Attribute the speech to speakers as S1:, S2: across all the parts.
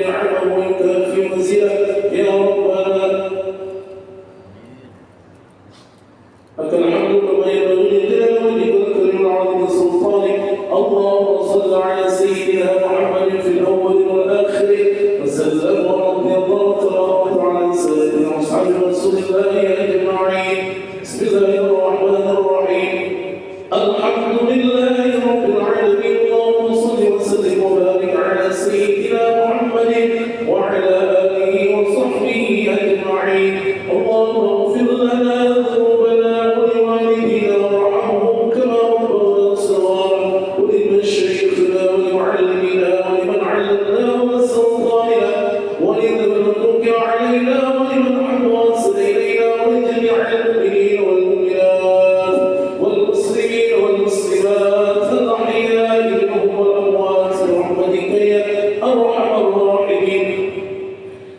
S1: نعمه ويكافئ مزيده يا ربنا. لك الحمد كما ينبغي لجلال وجهك الكريم العظيم سلطانك. اللهم صل على سيدنا محمد في الاول والاخر وسلم ورضي الله تبارك عن سيدنا واصحاب رسول الله اجمعين. بسم الله الرحمن الرحيم. الحمد لله رب العالمين. اللهم صل وسلم وبارك على سيدنا محمد وعلى اله وصحبه اجمعين. اللهم اغفر لنا ذنوبنا ولوالدينا وارحمهم كما ربونا صغارا ولمشايخنا ولمعلمينا ولمن علمنا وسلطاننا ولمن ذكر علينا ولمن حفظ الينا ولجميع المؤمنين والمؤمنات والمسلمين والمسلمات الاحياء منهم والاموات برحمتك يا ارحم الراحمين.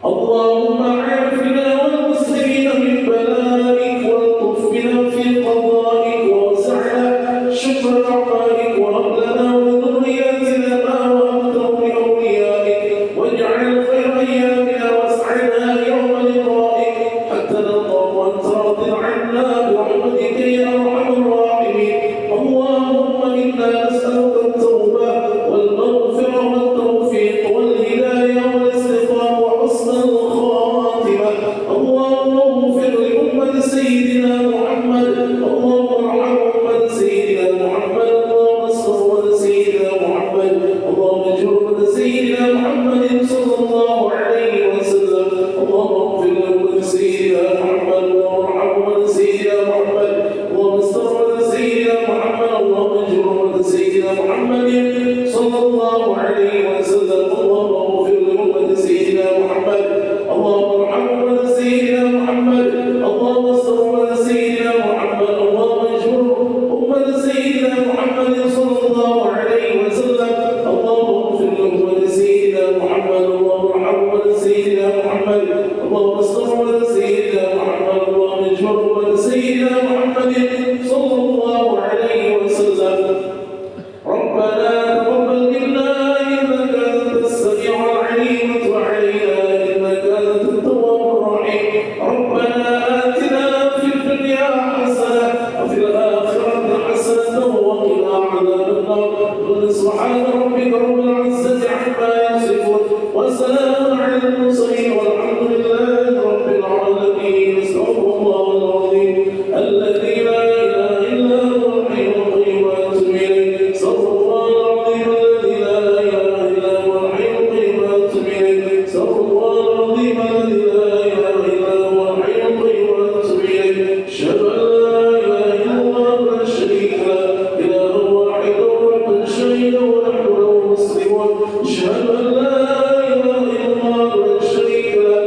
S1: اللهم عافنا والمسلمين من بلائك والطف بنا في قضائك ووسعنا شكر اعمالك وهب لنا وذرياتنا ما وهبته لاوليائك واجعل خير ايامنا واسعدنا يوم لقائك حتى نلقاك وانت راض عنا برحمتك يا ارحم الراحمين. اللهم انا نسالك التوبه والمغفره والتوفيق والهدايه والاستقامه وحسن الخاتمه. اللهم اغفر لامه سيدنا محمد. اللهم ارحم امه سيدنا محمد. اللهم استر امه سيدنا محمد. اللهم اجر امه سيدنا محمد صلى الله عليه وسلم. اللهم اغفر لامه سيدنا محمد. اللهم ارحم امه سيدنا محمد. اللهم استر امه سيدنا محمد. اللهم اجر امه سيدنا محمد صلى الله عليه وسلم. اللهم اغفر لامه سيدنا محمد. اللهم ارحم امه سيدنا محمد. اللهم استر امه سيدنا محمد. اللهم اجر امه سيدنا محمد صلى الله عليه وسلم. اللهم اغفر لامه سيدنا محمد. اللهم ارحم امه سيدنا محمد. اللهم استر امه سيدنا محمد. اللهم اجر امه سيدنا محمد صلى الله عليه وسلم. ربنا تقبل منا انك انت السميع العليم وتب علينا انك انت التواب الرحيم. ربنا اتنا في الدنيا حسنه وفي الاخره حسنه وقنا عذاب النار. سبحان ربك رب العزه عما يصفون وسلام على المرسلين والحمد لله رب العالمين. استغفر الله العظيم الذي لا اله الا هو الحي القيوم واتوب اليه. استغفر الله العظيم الذي لا اله الا هو الحي القيوم واتوب اليه. استغفر الله العظيم الذي لا اله الا هو الحي القيوم واتوب اليه. اشهد ان لا اله الا الله لا شريك له اله واحد رب شهيد ونحن له مسلمون. اشهد ان لا اله الا الله لا شريك له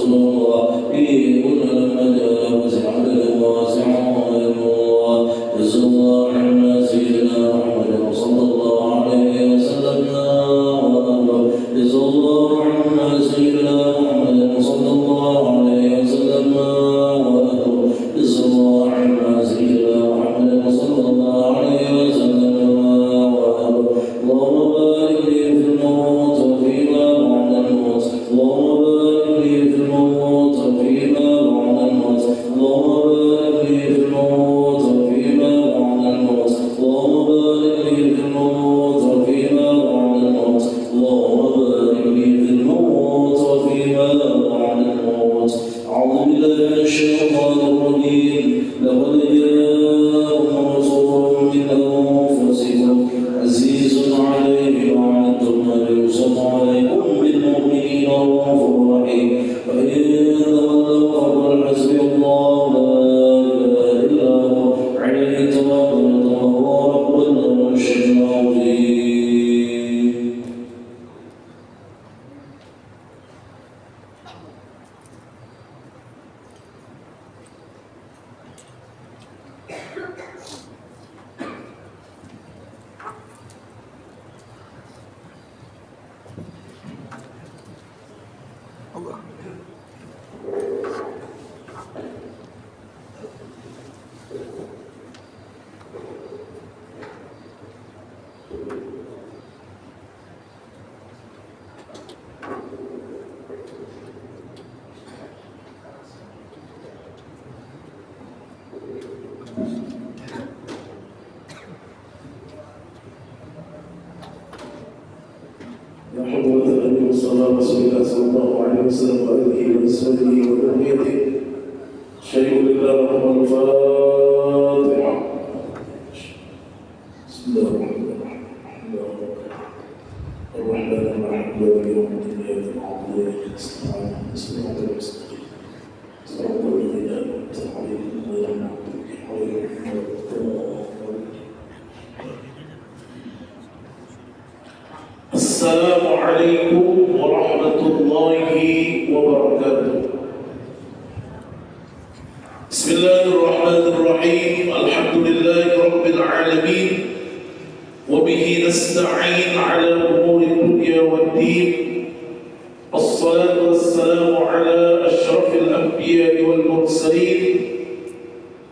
S2: رسول الله فيه كنا لما جاء وسع له واسع الله جزا الله عنا سيدنا محمد صلى الله عليه وسلم جزا الله عنا سيدنا محمد صلى الله عليه وسلم جزا الله عنا سيدنا محمد صلى الله عليه وسلم اللهم بارك لي في الموت وفيما بعد الموت اللهم بارك لي في الموت وفيما بعد الموت اللهم بارك لي في الموت وفيما بعد الموت اللهم بارك لي في الموت وفيما بعد الموت اللهم بارك لي في الموت وفيما بعد الموت أعوذ بالله من الشيطان الرجيم لقد جاءكم رسول من أنفسكم عزيز عليه ما عنتم حريص عليكم بالمؤمنين رؤوف رحيم فإن تولوا فقل حسبي الله لا إله إلا هو عليه توكلت وهو رب العرش العظيم.
S1: حضرة النبي صلى الله عليه وسلم وآله وأصحابه وذريته شيء لله وهو الفاتحة. بسم الله الرحمن الرحيم الرحمن الرحيم مالك يوم الدين إياك نعبد وإياك نستعين صراط المستقيم صراط الذين أنعمت عليهم غير المغضوب عليهم ولا الضالين. السلام عليكم ورحمة الله وبركاته. بسم الله الرحمن الرحيم الحمد لله رب العالمين وبه نستعين على أمور الدنيا والدين. الصلاة والسلام على أشرف الأنبياء والمرسلين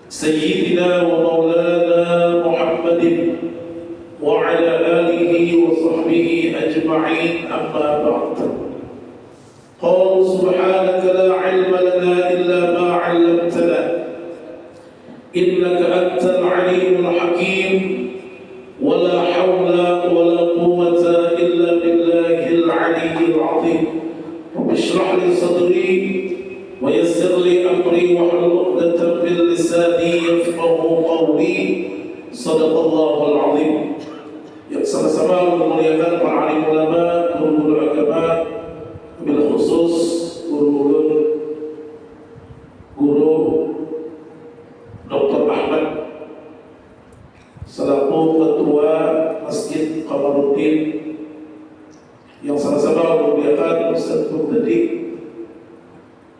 S1: سيدنا ومولانا محمد وعلى آله وصحبه أجمعين أما بعد. قال سبحانك لا علم لنا إلا ما علمتنا إنك أنت العليم الحكيم ولا حول ولا قوة إلا بالله العلي العظيم. رب اشرح لي صدري ويسر لي أمري واحلل عقدة من لساني يفقهوا قولي. صدق الله العظيم. Yang sama-sama memuliakan para alim ulama, guru-guru agama, wabil khusus guru Dr. Ahmad selaku Ketua Masjid Qamaruddin, yang sama-sama memuliakan Ustaz Muqtadi,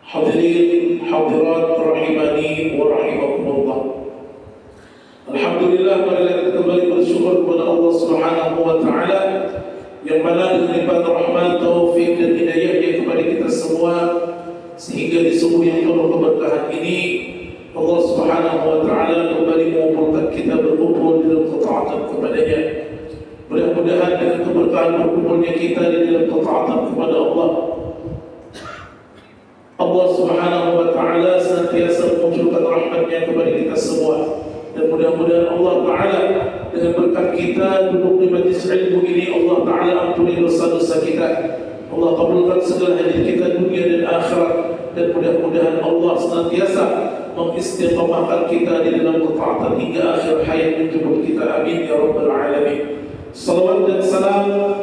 S1: hadirin hadirat rahimani wa rahimakumullah. Alhamdulillah, marilah kita kembali bersyukur kepada Allah Subhanahu wa taala yang mana dengan limpahan rahmat, taufik dan hidayahnya kepada kita semua sehingga di subuh yang penuh keberkahan ini Allah Subhanahu wa taala kembali mengumpulkan kita berkumpul di dalam ketaatan kepada-Nya. Mudah-mudahan dengan keberkahan berkumpulnya kita di dalam ketaatan kepada Allah, Allah Subhanahu wa taala senantiasa memunculkan rahmat-Nya kepada kita semua. Dan mudah-mudahan Allah Ta'ala dengan berkat kita duduk di majlis ilmu ini, Allah Ta'ala ampuni dosa-dosa kita, Allah kabulkan segala hajat kita dunia dan akhirat. Dan mudah-mudahan Allah senantiasa mengistiqamahkan kita di dalam ketaatan hingga akhir hayat menjemput kita. Amin ya rabbal alamin. Salawat dan salam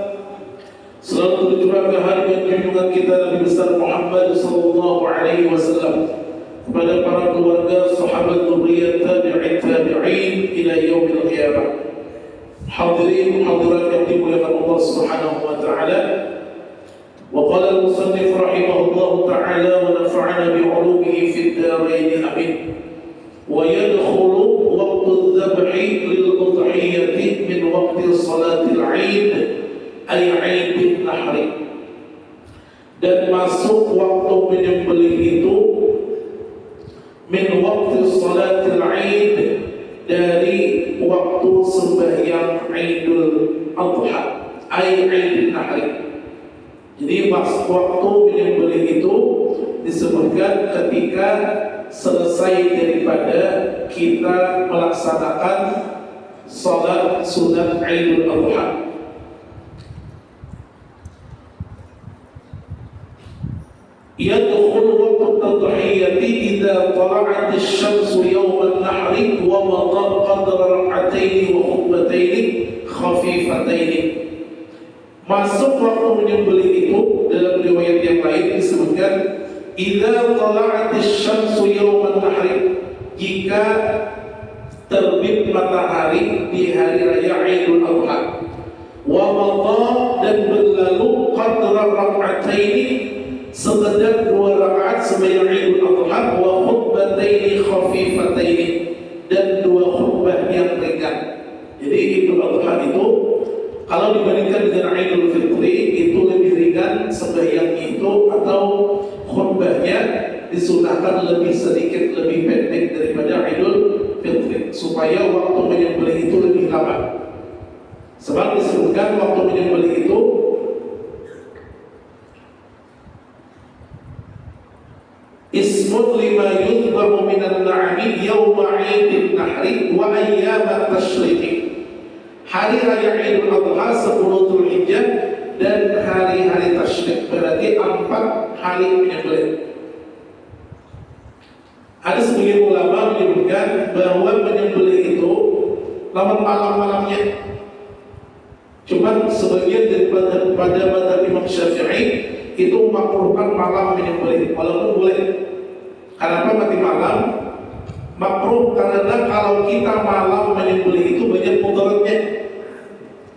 S1: selalu tercurah ke harga junjungan kita Nabi besar Muhammad sallallahu alaihi wasallam, kepada para keluarga, sahabat, dzurriyyah, tabi'in ila yaumil qiyamah. Hadirin hadirat yang dimuliakan Allah Subhanahu wa taala, وقال المصنف رحمه الله تعالى ونفعنا بعلومه في الدارين آمين. ويدخل وقت الذبح للأضحية من وقت صلاة العيد أي عيد النحر. Dan masuk waktu menyembelih itu min waktu salatil Aid, dari waktu sembahyang Idul Adha, ay Aidin Nahri. Jadi waktu menyembelih itu disebutkan ketika selesai daripada kita melaksanakan salat sunat Idul Adha. يدخل وقت التضحية إذا طلعت الشمس يوم النحر ومضى قدر ركعتين وخطبتين خفيفتين. Masuk waktu menyembelih itu dalam riwayat yang lain disebutkan idza tala'atis syamsu yawman nahri, jika terbit matahari di hari raya Idul Adha, wa madha, dan berlalu qadra rak'ataini, sekedar 2 rakaat sembahyang Idul Adha, wa khutbataini khafifataini, dan 2 khutbah yang ringan. Jadi Idul Adha itu kalau dibandingkan dengan Idul Fitri itu lebih ringan sembahyang itu, atau khutbahnya disunahkan lebih sedikit lebih pendek daripada Idul Fitri supaya waktu menyembelih itu lebih lama. Sebab disebutkan waktu menyembelih itu ismun lima yudbahu minan na'ami yawma 'idin nahri wa ayyamat tashriqi. Hari raya Idul Adha 10 Dzulhijjah dan hari-hari tasyrik, berarti 4 hari menyembelih. Ada sebagian ulama menyebutkan bahwa menyembelih itu lawan malam-malamnya. Cuma sebagian daripada mazhab Imam Syafi'i itu makruhkan malam menyembelih, walaupun boleh. Kenapa mati malam? Makruh karena kalau kita malam menyembelih itu banyak mudaratnya.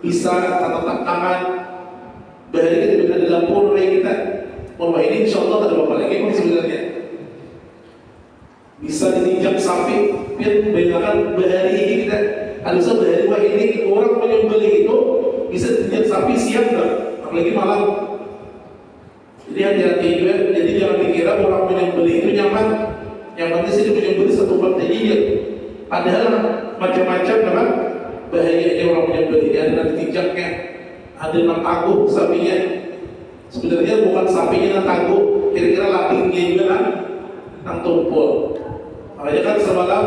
S1: Bisa tatap tangan, bahaya kita berada di dapur kayak kita. Wah, ini insya Allah ada apa lagi sebenarnya. Bisa ditinjak sapi, biar membayangkan bahari ini kita. Ada bahari wah ini orang menyembelih itu bisa ditinjak sapi siang nggak? Apalagi malam. Jadi hati-hati juga. Jadi jangan dikira orang menyembelih itu nyaman. Yang penting sih menyembelih satu partai gigit. Padahal macam-macam memang bahayanya orang menyembelih. Ada nanti tinjaknya, ada yang tangguh sapinya. Sebenarnya bukan sapinya yang tangguh, kira-kira lapingnya juga kan yang tumpul. Makanya kan semalam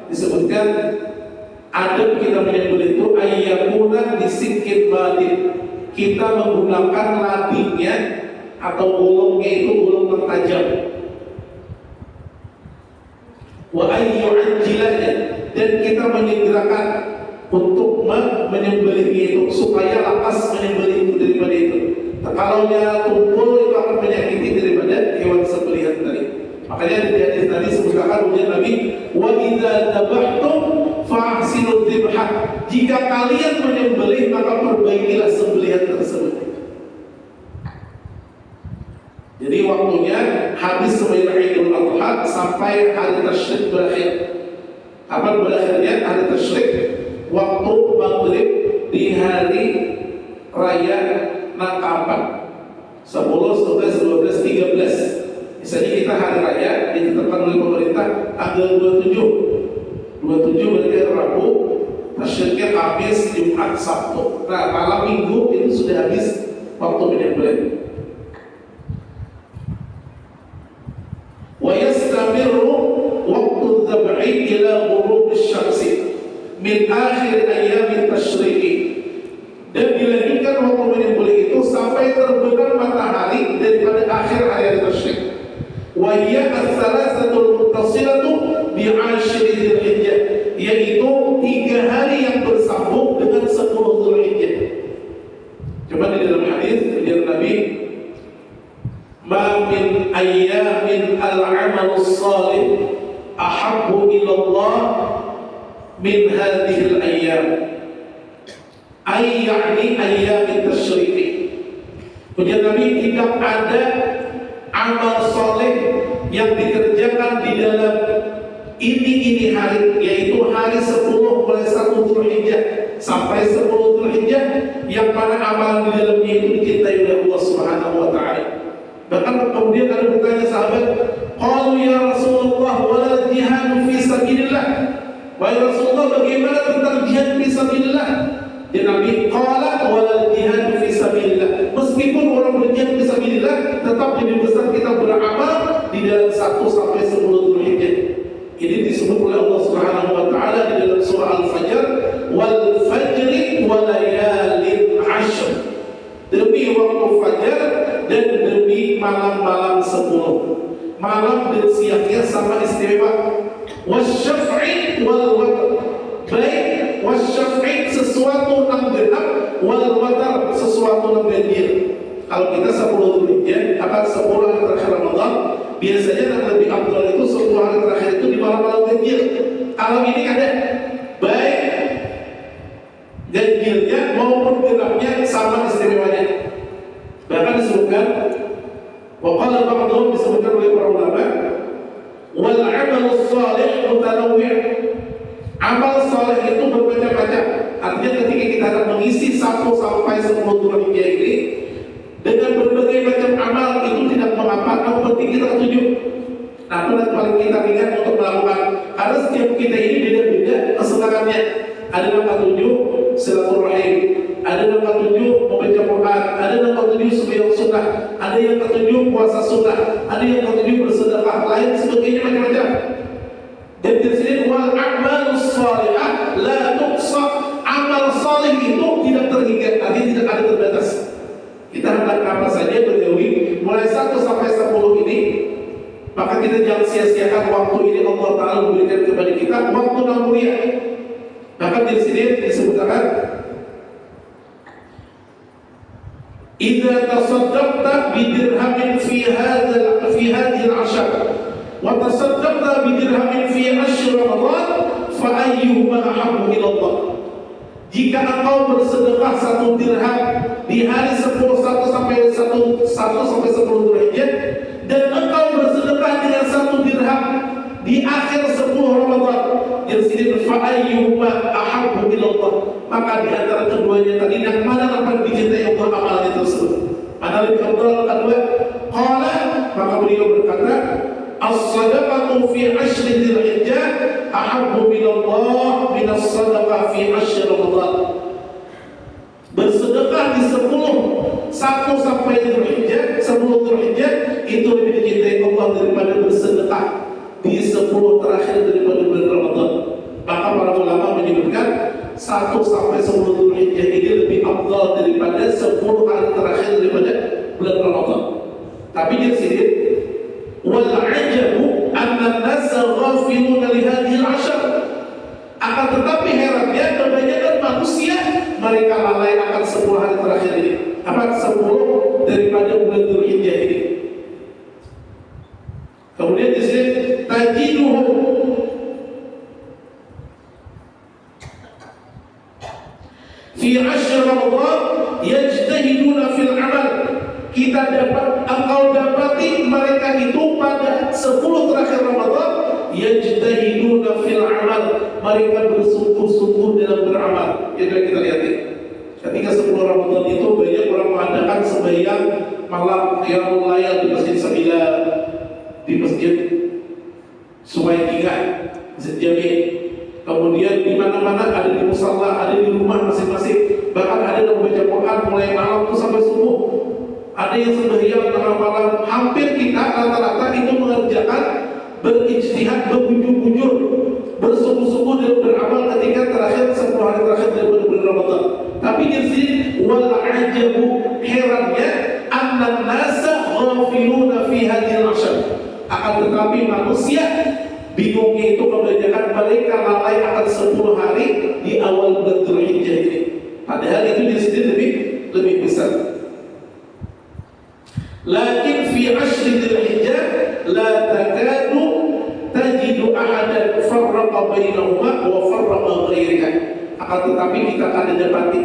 S1: disebutkan adab kita menyembelih itu ayyakuna disikit badin. Kita menggunakan ladingnya atau gulungnya itu gulung tertajam. Wa ayyu'ajjilahnya, dan kita menyegerakan untuk menyembelih itu supaya lapas menyembelih itu daripada itu. Kalau dia tumpul itu akan menyakiti daripada hewan sembelihan tadi. Makanya di hadis tadi sebutkan ujian Nabi, wa idza dabahtum fa'ahsinul dzibha. Jika kalian menyembelih maka perbaikilah sembelihan tersebut. Jadi waktunya habis sembahyang Idul Adha sampai hari tasyrik berakhir. Kapan berakhirnya hari tasyrik? Waktu maghrib di hari raya Nakapan 10, 11, 12, 13. Misalnya kita hari raya ditetapkan oleh pemerintah tanggal 27 berarti Rabu, tasyriknya Kamis, Jumat, Sabtu. Nah malam Minggu itu sudah habis waktu menyembelih. Wa yastamirru waqtu dzabhi ila ghurub asy-syamsi min akhir ayyam at-tasyriqi, dan dilanjutkan waktu menyembelih itu sampai terbenam matahari daripada akhir hari tasyrik. Wa hiya ats-tsalatsatul muttasilatu bi 'ashri Dzulhijjah, yaitu 3 hari yang bersambung dengan 10 Dzulhijjah. Coba di dalam hadis dari Nabi, ma min ayyamin al-'amalus shalih ahabbu ila Allah min hadhihi al-ayyam, ay ya'ni ayyam at-tasyriq. Ujian Nabi, tidak ada amal soleh yang dikerjakan di dalam ini hari, yaitu hari 10 mulai 1 Dzulhijjah sampai 10 Dzulhijjah, yang mana amalan di dalamnya itu dicintai oleh Allah Subhanahu wa taala. Bahkan kemudian ada bertanya sahabat, qalu ya Rasulullah wala jihad fi sabilillah. Wahai Rasulullah, bagaimana tentang jihad fi sabilillah? Ya Nabi, qala wala jihad fi sabilillah. Meskipun orang berjihad fi sabilillah, tetap lebih besar kita beramal di dalam 1 sampai 10 Dzulhijjah. Ini disebut oleh Allah Subhanahu wa taala di dalam surah Al-Fajr, wal fajri wa layalin 'ashr. Demi waktu fajar dan demi malam-malam 10. Malam dan siangnya sama istimewa. Wasyaf'i wal watr. Baik wasyaf'i sesuatu yang genap, wal watr sesuatu yang ganjil. Kalau kita 10 Dzulhijjah akan 10 hari terakhir Ramadan, biasanya yang lebih afdal itu 10 hari terakhir itu di malam-malam ganjil. Kalau ini ada baik ganjilnya maupun genapnya sama istimewanya. Bahkan disebutkan, waqala ba'dhum, disebutkan oleh para ulama, wal 'amalu shalih mutanawwi'. Amal saleh itu bermacam-macam. Artinya ketika kita akan mengisi 1 sampai 10 Dzulhijjah ini dengan berbagai macam amal, itu tidak mengapa, yang penting kita ketujuh. Nah, itu paling kita ingat untuk melakukan. Karena setiap kita ini beda-beda kesenangannya. Ada yang ketujuh silaturahim, ada yang ketujuh membaca Quran, ada yang ketujuh sembahyang sunnah, ada yang ketujuh puasa sunnah, ada yang ketujuh bersedekah, lain sebagainya macam-macam. Dan di sini wal a'malus shalihah la tuqsa. Amal salih itu tidak terhingga, artinya tidak ada terbatas. Kita hendak apa saja berjauhi mulai 1 sampai 10 ini, maka kita jangan sia-siakan waktu ini. Allah Ta'ala memberikan kepada kita waktu yang mulia. Maka di sini disebutkan, idza tasaddaqta bidirhamin fi hadhihi al-'ashr wa tasaddaqta bidirhamin fi ashr Ramadan fa ayyuhuma ahabbu ila Allah. Jika engkau bersedekah 1 dirham di hari 10 sampai 10 Dzulhijjah, dan engkau bersedekah dengan 1 dirham di akhir 10 Ramadan, yang sini fa ayyuhuma ahabbu ila Allah, maka di antara keduanya tadi yang mana yang paling dicintai Allah amalnya tersebut? Mana lebih afdal? Kedua, qala, maka beliau berkata, as-sadaqatu fi ashri Dzulhijjah ahabbu ila Allah min as-sadaqah fi ashri Ramadan. Bersedekah di 1 sampai Dzulhijjah, 10 Dzulhijjah itu lebih dicintai Allah daripada bersedekah di 10 terakhir daripada bulan Ramadan. Maka para ulama menyebutkan 1 sampai 10 Dzulhijjah ini lebih afdal daripada 10 hari terakhir daripada bulan Ramadan. Tapi di sini wal 'ajabu anna an-nasa ghafiluna li hadhihi al-'ashr. Akan tetapi herannya kebanyakan manusia mereka lalai akan 10 hari terakhir ini. Apa 10 daripada bulan Dzulhijjah ini. Kemudian di sini tajiduhu fi ashr Ramadan yajtahiduna fil amal. Kita engkau dapati mereka itu pada 10 terakhir Ramadan yajtahiduna fil amal, mereka bersungguh-sungguh dalam beramal. Itu kita lihat. Ketika 10 Ramadan itu banyak orang mengadakan sembahyang malam qiyamul lail di Masjid Sabila, di Masjid Sungai Tiga, Masjid Jami. Kemudian di mana-mana ada di musala, ada di rumah masing-masing. Bahkan ada yang membaca Quran mulai malam itu sampai subuh. Ada yang sembahyang tengah malam. Hampir kita rata-rata itu mengerjakan berijtihad, berbujur-bujur, bersungguh-sungguh dalam beramal ketika terakhir 10 hari terakhir dari bulan Ramadan. Tapi di sini wal 'ajabu, herannya annan nasa ghafiluna fi hadhil 'ashr. Akan tetapi manusia bingungnya itu kebanyakan mereka lalai akan 10 hari di awal bulan Dzulhijjah ini. Padahal itu di sini lebih besar. Lakin fi ashri Dzulhijjah la takadu tajidu ahadan farraqa bainahuma wa farraqa ghairiha. Akan tetapi kita akan dapati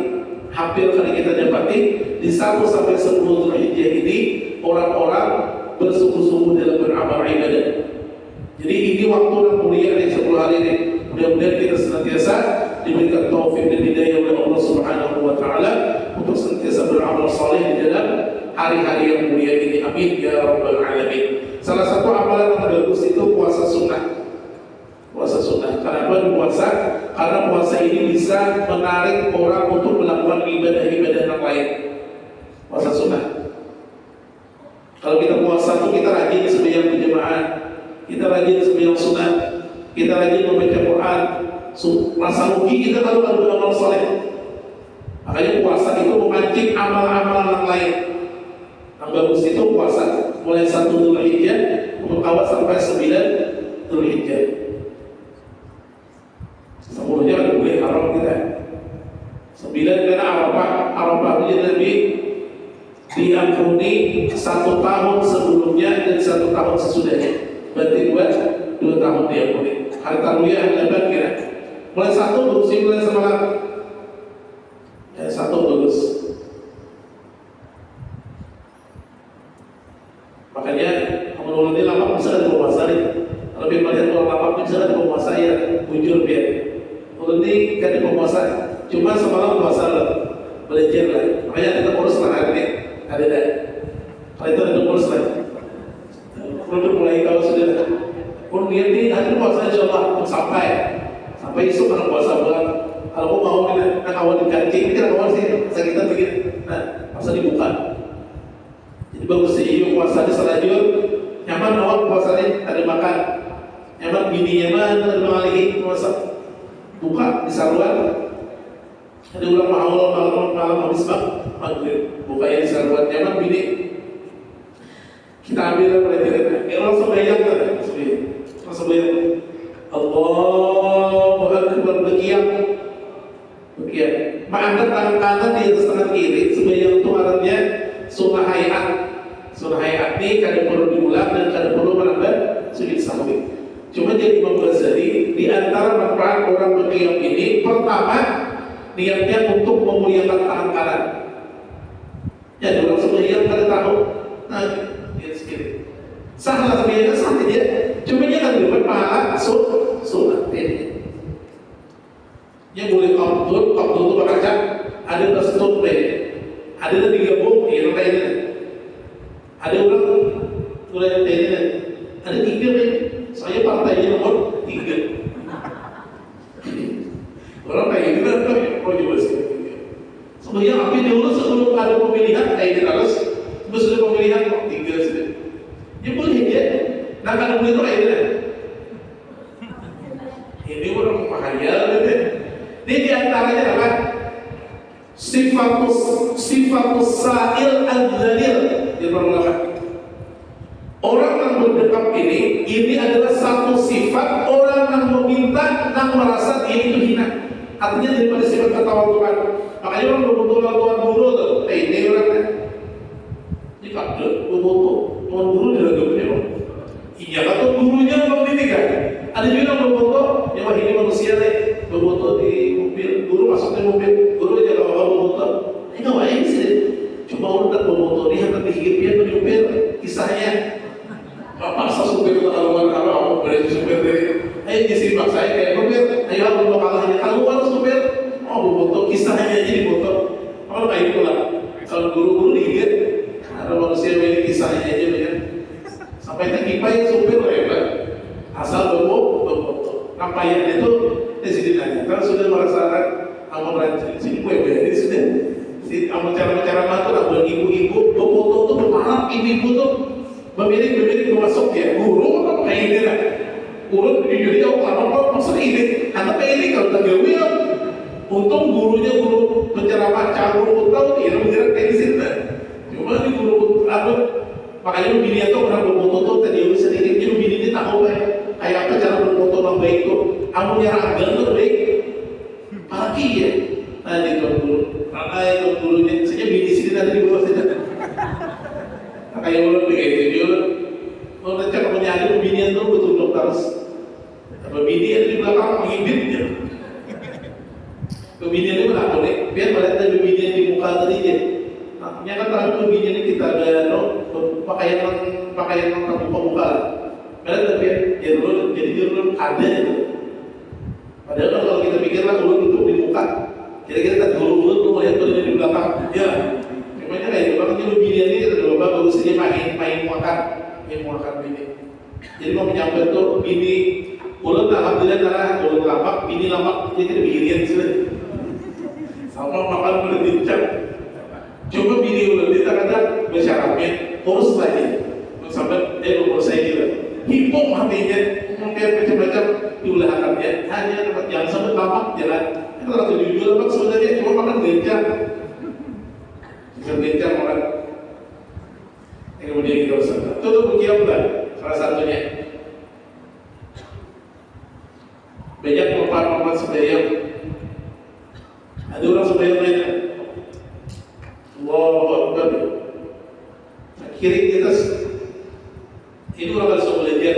S1: hampir kali kita dapati di 1 sampai 10 Zulhijjah ini orang-orang bersungguh-sungguh dalam beramal ibadah. Jadi ini waktu yang mulia nih 10 hari ini. Mudah-mudahan kita senantiasa diberikan taufik dan hidayah oleh Allah Subhanahu wa taala untuk senantiasa beramal saleh di dalam hari-hari yang mulia ini. Amin ya rabbal alamin. Salah satu amalan yang bagus itu puasa sunnah. Puasa sunnah. Kenapa puasa? Karena puasa ini bisa menarik orang untuk melakukan ibadah-ibadah yang lain. Puasa sunnah. Kalau kita puasa itu kita rajin sembahyang berjamaah, kita rajin sembahyang sunnah, kita rajin membaca Quran. Rasa rugi kita kalau ada amal saleh. Makanya puasa itu memancing amal-amal yang lain. Yang bagus itu puasa mulai 1 Zulhijjah untuk awal sampai 9 Zulhijjah. 10-nya kan boleh haram kita. 9 karena Arafah itu lebih diampuni 1 tahun sebelumnya dan 1 tahun sesudahnya. Berarti 2 tahun diampuni. Hari Tarwiyah lebar kira. Mulai 1 bagus mulai semalam. Ya 1 bagus. Makanya kalau ini lama bisa ada penguasa nih. Kalau lebih melihat orang lama bisa ada penguasa ya muncul biar. Kalau ini kan ada penguasa. Cuma semalam puasa belajar lah. Makanya kita urus lah hari ini. Ada dah. Kalau itu ada urus lah. Kalau mulai kalau sudah. Kalau niat ini hari puasa insyaallah sampai esok kalau puasa bulan. Kalau mau kita awal dikancing, ini kan awal sih kita begini. Nah, masa dibuka. Jadi bagus sih puasa di selajur. Nyaman awal puasanya ada makan. Nyaman bini nyaman ada mengalihi puasa. Buka di saluran. Ada ulang malam habis maghrib. Buka yang di saluran nyaman bini. Kita ambil pelajaran. Langsung bayang kan? Langsung bayang. Allahu Akbar berkiam. Mengangkat tangan kanan di atas tangan kiri. Sembahyang itu artinya sunnah hayat. Sunnah hayat ini kadang perlu diulang dan kadang perlu menambah sujud sahwi. Cuma jadi Imam Ghazali di antara manfaat orang berqiyam ini, pertama niatnya untuk memuliakan tangan kanan. Ya, orang sembahyang kada tahu. Nah, dia sekali. Sahlah sembahyangnya sah dia. Cuma dia kan dapat pahala sunnah ini. Dia boleh qabdul itu berkaca. Ada berstop ada yang digabung, yang lainnya. Ada orang mulai lainnya. Ada 3 saya partainya nomor 3. Orang kayak gitu kan, oh coba sih. Sebenarnya api dulu sebelum ada pemilihan, kayak harus sebelum pemilihan 3 sudah. Ya boleh ya. Nah kalau boleh itu akhirnya. Ini orang mahayal gitu. Ini diantaranya apa? Sifatus sa'il al-dhalil. Dia berulama. Orang yang berdekap ini adalah satu sifat orang yang meminta dan merasa dia itu hina. Artinya daripada sifat ketawaduan. Makanya orang berbutuh tuan guru tuh. Ini orangnya. Ini kadang berbutuh tuan guru diragamnya orang. Iya kata gurunya bang ini kan. Ada juga yang berbutuh. Ya wah ini manusia nih. Berbutuh di mobil. Guru masuknya mobil. Guru aja kalau berbutuh. Ini gak baik sih. Cuma orang tak berbutuh. Dia akan dihidupnya menyupir kisahnya. Paksa supir untuk kalau berarti supir dari isi paksa kayak supir ayo aku mau kalahnya kalau harus supir foto kisahnya aja di foto kalau kayak gitu lah kalau guru-guru dihidupin ada manusia milik kisahnya aja ya sampai terkipai supir hebat asal berfoto kampanye itu di sini nanya kalau sudah merasakan kamu berani sini gue berani sudah si cara-cara matu lah buat ibu-ibu foto tuh berharap ibu-ibu tuh Pemilik masuk ya, guru apa kayak ini lah. Guru jadi jauh lama maksud ini. Karena kayak ini kalau tergawi ya, untung gurunya guru penceramah cabur tahu dia mengira kayak di sini. Cuma di guru apa? Makanya bini itu orang berfoto tuh tadi sedikit jadi bini ini tahu kayak apa cara berfoto yang baik itu. Kamu nyeragam tuh baik. Apalagi ya. Nah di guru, karena itu gurunya saja bini sini tadi di bawah saja. Kayak orang begitu dia orang cakap menyadari pembinian itu betul-betul harus pembinian di belakang menghibitnya pembinian itu tak boleh biar pada ada pembinian muka tadi. Nah, kan tadi begini ini kita ada pakaian yang buka-buka. Karena tapi ya dulu jadi dulu ada itu. Padahal kan kalau kita pikirlah ulun duduk di muka, kira-kira tak ulun tuh melihat badannya di belakang. Ya, memangnya kayak gitu. Makanya lu begini ini ada bapak bagus saja main muakan ini. Jadi mau menyambar tuh bini ulun alhamdulillah karena ulun lapak, bini lapak jadi kita beginian sih. Sama makan boleh diucap. Coba bini ulun kita kadang bersyaratnya kurus lagi. Sampai umur saya juga. Hipong hatinya, mungkin macam-macam diulahannya. Hanya tempat yang sampai lapak jalan. Itu waktu dijual lapak sebenarnya cuma makan gencang. Gencang makan. Kemudian kita usah. Tutup bukiam lah. Salah satunya banyak perempuan sebayang. Ada orang sebayang lainnya. Allahu Akbar. Kiri kita ini orang bisa boleh dia.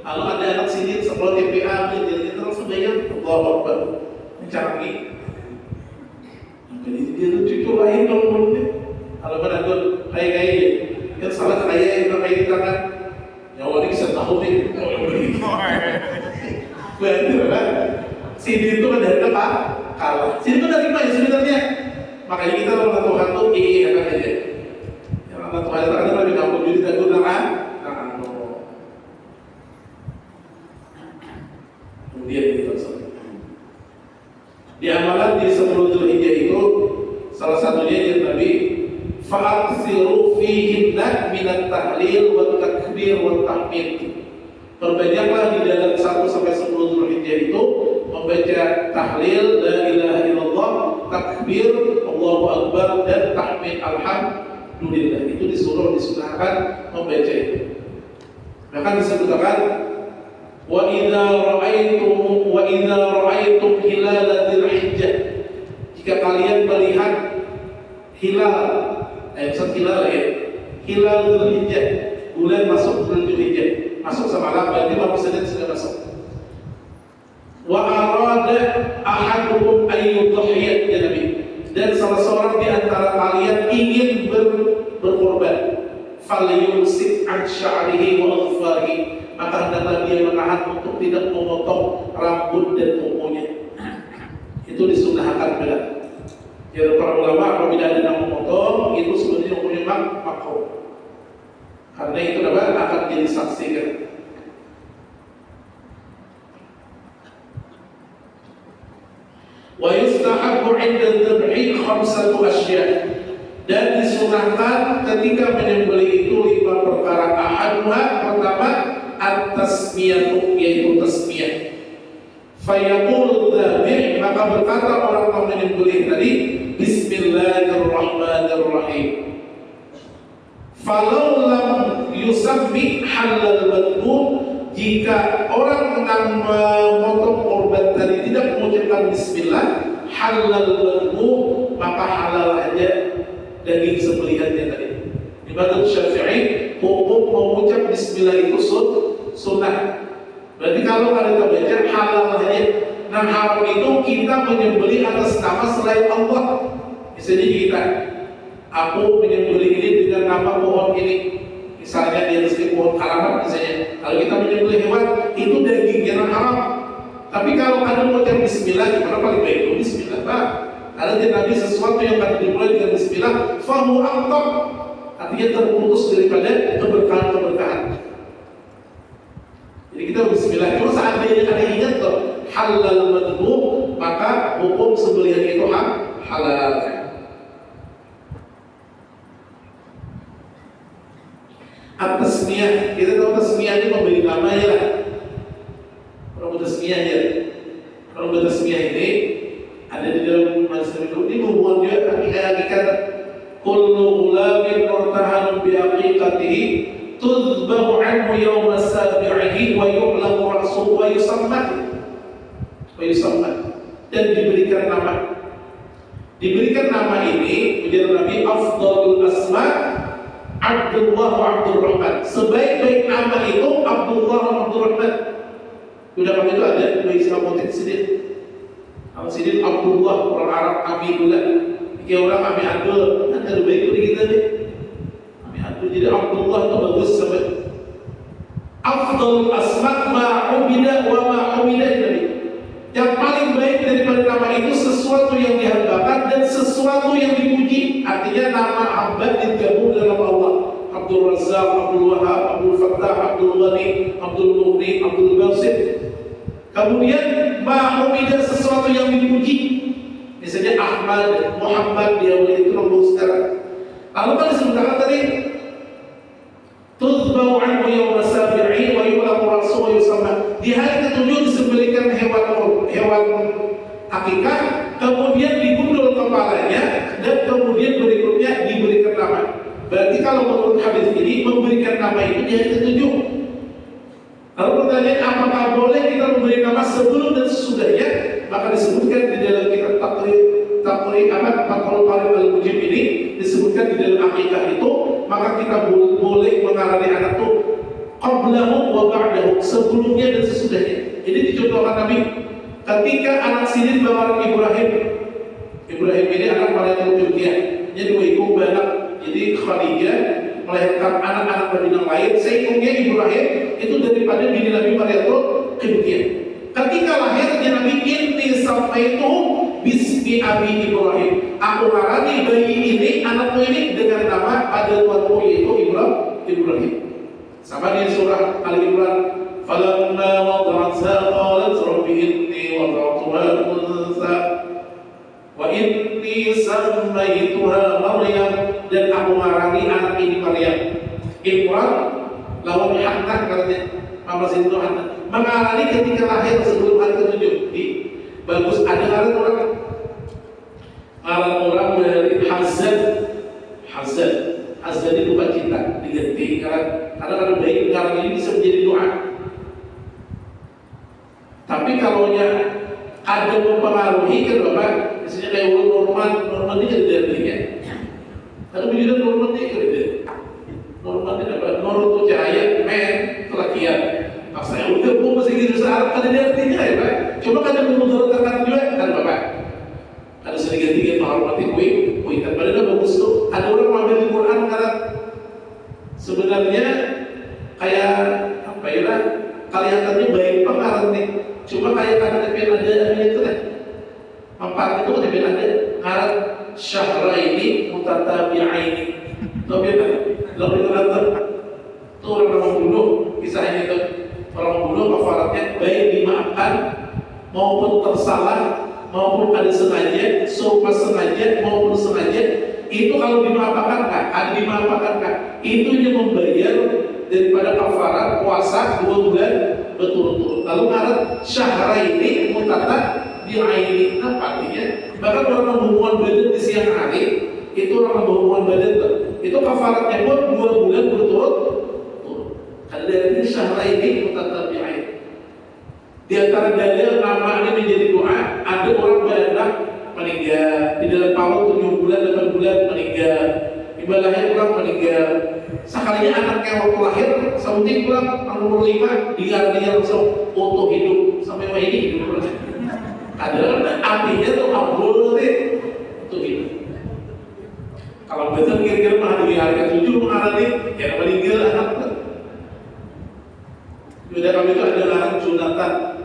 S1: Kalau ada anak sini sekolah TPA jadi terus sebayang. Allahu Akbar. Canggih. Jadi dia tuh cucu lain dong. Kalau pada gue kayak yang salah kayak di tangan. Ya orang bisa tahu nih. Berarti kan sini itu kan dari apa? Kalah. Sini itu dari mana sebenarnya? Makanya kita kalau Tuhan tuh kan aja. Yang Allah Tuhan itu ada lebih kamu jadi tak gunakan. Kemudian kita di amalan di 10 Dzulhijjah itu salah satunya yang Nabi fa'aksiru fihinna minat tahlil wa takbir wa tahmid. Perbanyaklah di dalam 1 sampai 10 Dzulhijjah itu membaca tahlil la ilaha illallah, takbir Allahu akbar dan tahmid alhamdulillah. Itu disunahkan membaca itu. Bahkan disebutkan wa idza ra'aitum hilal dzulhijjah, jika kalian melihat hilal dzulhijjah, bulan masuk bulan dzulhijjah, masuk semalam berarti baru Senin sudah masuk. Wa arada ahadukum ayyudhiyya, ya Nabi, dan salah seorang di antara kalian ingin berkorban, falyumsik an sya'rihi wa adfarihi, maka hendaklah dia menahan untuk tidak memotong rambut dan kukunya. Itu disunahkan benar. Jadi para ulama apabila ada yang memotong itu sebenarnya hukumnya makruh. Karena itu akan jadi saksikan. Wa yustahabbu 'inda dzabhi 5 asya', dan disunahkan ketika menyembelih itu 5 perkara. Ahaduha, pertama at-tasmiyah, yaitu tasmiyah. Fayaqulu dzabih, maka berkata orang yang menyembelih tadi, Bismillahirrahmanirrahim. Falau lam yusammi halal madhum, jika orang yang memotong korban tadi tidak mengucapkan bismillah, halal madhum, maka halal aja daging sembelihannya tadi. Di mazhab Syafi'i, hukum mengucap bismillah itu sunnah. Berarti kalau kita baca halal aja. Nah, haram itu kita menyembelih atas nama selain Allah. Misalnya kita, aku menyembelih ini dengan nama pohon ini, misalnya di atas pohon karamat misalnya. Kalau kita menyembelih hewan, itu dagingnya yang haram. Tapi kalau ada mengucap bismillah, gimana paling baik itu bismillah, Pak. Karena di Nabi sesuatu yang akan dimulai dengan bismillah, fahu amtok, artinya terputus daripada keberkahan-keberkahan. Jadi kita bismillah. Kalau seandainya ada ingat loh, halal madhum, maka hukum sembelihan itu halal. At-tasmiyah, kita tahu tasmiyah ini memberi nama ya lah. Kalau tasmiyahnya, kalau tasmiyah ini ada di dalam mazhab ini berhubungan juga tapi hakikat kullu ghulamin murtahanun bi aqiqatihi tuzbahu anhu yawma sabi'ihi wa yu'lamu ra'suhu wa yusammat dan diberikan nama ini menjadi Nabi afdalul asma Abdullah wa Abdurrahman. Sebaik-baik nama itu Abdullah wa Abdurrahman. Sudah kami itu ada dua istilah motif sidin. Sidin Abdullah, orang Arab Abidullah. Jika orang Ami Abdul, kan lebih baik dari kita deh. Ami Abdul jadi Abdullah itu bagus sampai. Afdal asma' ma'ubida wa ma'ubida Nabi. Yang paling baik daripada nama itu sesuatu yang dihambakan dan sesuatu yang dipuji. Artinya nama hamba digabung dalam Allah. Abdul Razzaq, Abdul Wahab, Abdul Fattah, Abdul Ghani, Abdul Mughni, Abdul Basit. Kemudian ma'ubida sesuatu yang dipuji. Misalnya Ahmad, Muhammad, dia itu nombor sekarang. Lalu kan disebutkan tadi Tudbau anhu yawma sabi'i wa yulamu rasul wa yusamma. Di hari ketujuh disembelihkan hewan akikah, kemudian digundul kepalanya, dan kemudian berikutnya diberikan nama. Berarti kalau menurut hadis ini memberikan nama itu di hari ketujuh. Lalu pertanyaan, apakah boleh kita memberi nama sebelum dan sesudahnya? Maka disebutkan di dalam kitab Taqrib Fathul Qarib Al-Mujib ini disebutkan di dalam akikah itu, maka kita boleh mengarani anak itu qablahu wa ba'dahu, sebelumnya dan sesudahnya. Ini dicontohkan Nabi ketika anak Sidin bernama Ibrahim. Ibrahim ini anak Maryam Turkiyah. Jadi waikum banak. Jadi Khadijah melahirkan anak-anak Madinah lain, seikungnya Ibrahim itu daripada bini Nabi Maryam Turkiyah. Ketika lahirnya Nabi ini sampai itu bismi Abi Ibrahim. Aku ngarani bayi ini, anakmu ini dengan nama pada tuanmu yaitu Ibrahim. Sama di surah Al-Imran. Falamma wada'atha qalat rabbi inni wada'tuha unsa wa inni sammaituha Maryam, dan aku ngarani anak ini Maryam. Imran lawan Hannah katanya. Mama Sintu Hannah mengalami ketika lahir sebelum hari ketujuh. Bagus ada orang dari Hazan itu bukan cinta, diganti karena ada baik, karena ini bisa menjadi doa. Tapi kalau ada mempengaruhi kan Bapak, misalnya kayak Norman ini jadi darinya. Kalau begitu Norman ini kerja. Norman ini apa? Nur itu cahaya, men itu lakian. Pas saya udah masih gitu searah, ada artinya ya Pak. Coba kan yang memudaratkan juga kan Bapak. Ada sedikit-sedikit menghormati kui kan padahal bagus tuh. Ada orang mengambil di Quran karena sebenarnya kayak apa ya lah, kelihatannya baik banget nih. Cuma kayak karena ada itu kan. Manfaat itu kan ada ngarat syahraini mutatabi'aini. Tahu ya kan? Lalu itu orang membunuh, kisahnya itu orang membunuh kafaratnya baik dimaafkan maupun tersalah maupun ada sengaja, serupa sengaja maupun sengaja. Itu kalau dimaafkan kan, ada dimaafkan kan, itu yang membayar daripada kafarat puasa 2 bulan berturut-turut. Lalu ngarat syahraini mutatabi'aini, apa artinya? Bahkan orang berhubungan badan di siang hari itu orang berhubungan badan itu kafaratnya pun 2 bulan berturut-turut. Ada dari syahraini mutatabi'aini. Di antara dalil nama ini menjadi doa, ada orang beranak meninggal di dalam paut 7 bulan 8 bulan meninggal, ibu lahir orang meninggal. Sekalinya anaknya waktu lahir saunting pulang umur 5 dia langsung utuh hidup sampai ini hidup. Ada artinya tuh abdul itu hidup. Kalau betul kira-kira mah di hari ke-7 mengalami yang meninggal anak itu. Di dalam itu ada anak Jonathan.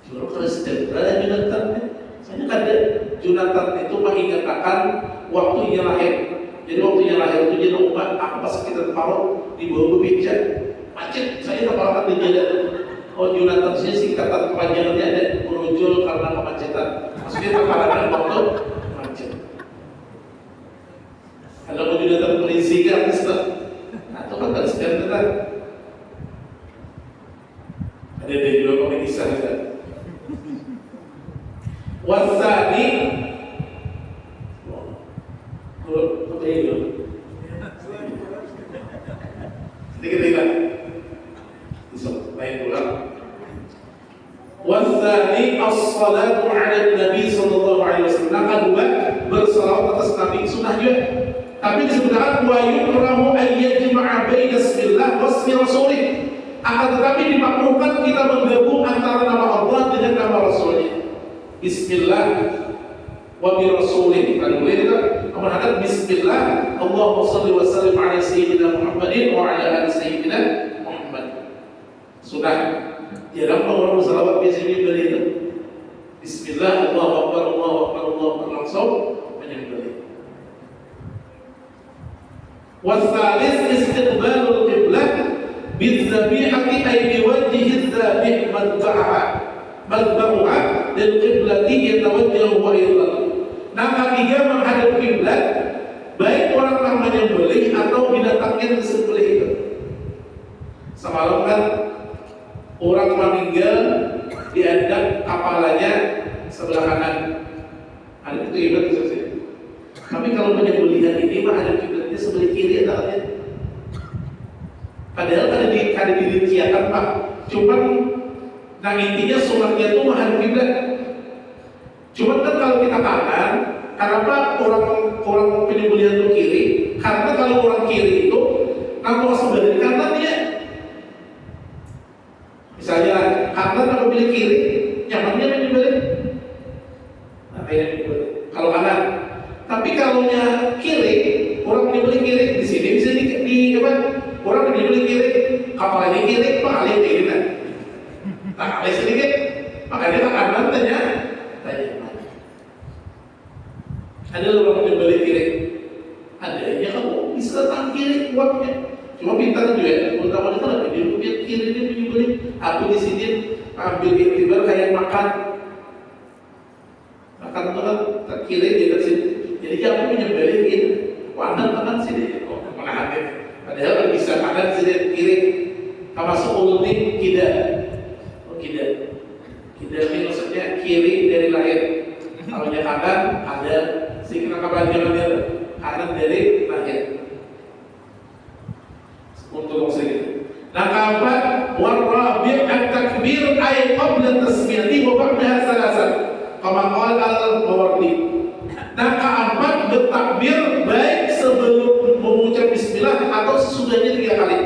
S1: Kalau Kristen ada Jonathan, saya ada Jonathan itu mengingatkan waktunya lahir. Jadi waktunya lahir itu jadi umat aku pas sekitar paut di bawah bebincang macet. Saya tak pernah dijada. Oh Jonathan saya singkatan kepanjangannya ada merujul karena kemacetan. Maksudnya terkadang waktu macet. Kalau Jonathan polisi kan Kristen, atau kan Kristen kan ada juga komik kisah kan. Wasani apa itu? Sedikit-sedikit bisa lain ulang. Wasani as-salatu ala Nabi sallallahu alaihi wasallam. Kedua bersalawat atas Nabi sunnah juga. Tapi disebutkan wa yukrahu an yajma'a baina bismillah wa ismi rasulih. Akan tetapi dimakruhkan kita menggabung antara nama Allah dengan nama Rasulnya. Bismillah wa bi rasulih. Kan boleh kita menghadap bismillah, Allahumma shalli wa sallim ala sayyidina Muhammadin wa ala ali sayyidina Muhammad. Sudah. Jarang orang bersalawat biasa menyembelih itu. Bismillah, Allahu Akbar, Allahu Akbar, Allahu Akbar, langsung menyembelih. Wasalis istiqbalul qiblah bidzabihati ay biwajhihi dzabih madba'uha lil qiblati yatawajjahu aidan. Nah, ketiga menghadap kiblat, baik orang yang menyembelih atau binatang yang disembelih itu. Semalam kan orang meninggal diadap kepalanya sebelah kanan. Ada itu kiblat itu sih. Tapi kalau penyembelihan ini mah ada kiblatnya sebelah kiri artinya. Padahal ada dirinciakan Pak. Cuman nah intinya sunatnya itu menghadap kiblat. Cuman kan kalau kita kanan, kenapa orang penyembelihan itu kiri? Karena kalau orang kiri itu kalau sebelah kanan dia, misalnya kanan atau pilih kiri, nyamannya menyembelih. Nah, kalau kanan. Tapi kalau kiri, orang menyembelih kiri di sini bisa di apa? Orang menyembelih kiri, kepalanya kiri, paling kiri nah. Tak kali sedikit, makanya tak kanan tanya. Ada orang menyembelih kiri, ada ya kamu bisa tangan kiri kuatnya. Cuma pintar juga ya, terutama itu lah dia punya kiri dia menyembelih. Aku di sini ambil iktibar kayak makan itu kan tak kiri dia ke sini. Jadi aku menyembelih gitu, kanan sini, menahan ya. Padahal bisa kanan sini kiri, termasuk ulti kida, kida ini maksudnya kiri dari lahir. Kalau kanan ada sedikit kepanjangannya, kanan dari lahir. Untuk sedikit. Nah, keempat, warabi' at-takbir ay qabla tasmiyati wa ba'daha salasan. Kama qala al-Mawardi. Nah, keempat bertakbir baik sebelum mengucap bismillah atau sesudahnya 3 kali.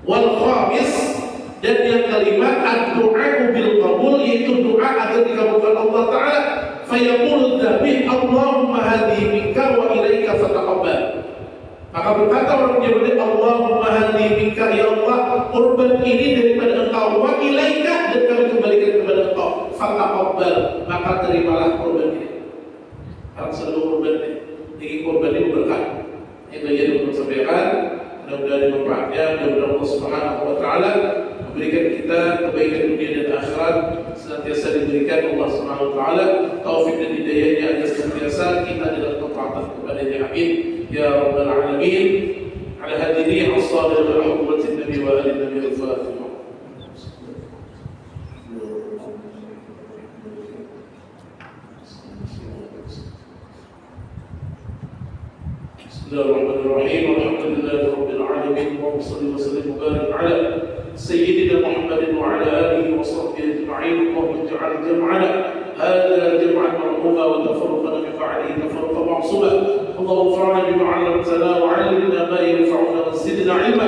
S1: Wal khamis, dan yang kelima ad-du'a bil qabul, yaitu doa agar dikabulkan Allah Ta'ala. Fayaqulu dzabih Allahumma hadhi minka wa ilaika fataqabbal. Maka berkata orang menyembelih, Allahumma hadhi minka, ya Allah, kurban ini daripada engkau, wa ilaika, dan kami kembalikan kepada engkau, fataqabbal, maka terimalah kurban ini. Harap seluruh kurban ini, jadi kurban ini berkah. Itu yang untuk sampaikan. Mudah-mudahan manfaatnya, mudah-mudahan Allah Subhanahu wa Ta'ala memberikan kita kebaikan dunia dan akhirat, senantiasa diberikan Allah Subhanahu wa Ta'ala taufik dan hidayahnya agar senantiasa kita dalam ketaatan kepadanya. Amin ya rabbal alamin. Ala hadirin as-sadir wa hurmatin nabi wa ali nabi al-fatihah. Bismillahirrahmanirrahim. Alhamdulillahi rabbil alamin. Wa salli wa sallim wa barik ala sayyidina Muhammadin wa ala alihi wa sahbihi ajma'in. Allahumma ij'al jam'ana hadha jam'an marhuma wa tafarraqana min ba'dihi tafarruqan ma'suma. Allahumma anfa'na bima 'allamtana wa 'allimna ma yanfa'una wa zidna 'ilma.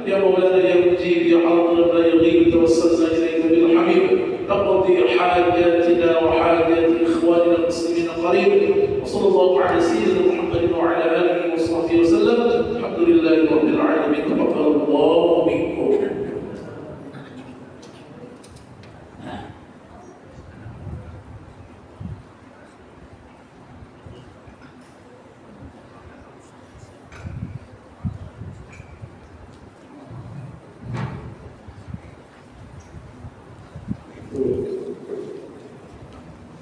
S1: Ya Mawlana ya Mujib ya Hadir la yaghib, tawassalna ilayka bil Habib. تقضي حاجاتنا وحاجات إخواننا المسلمين قريب. وصلى الله على سيدنا محمد وعلى آله وصحبه وسلم. الحمد لله رب العالمين. تقبل الله منكم. Good.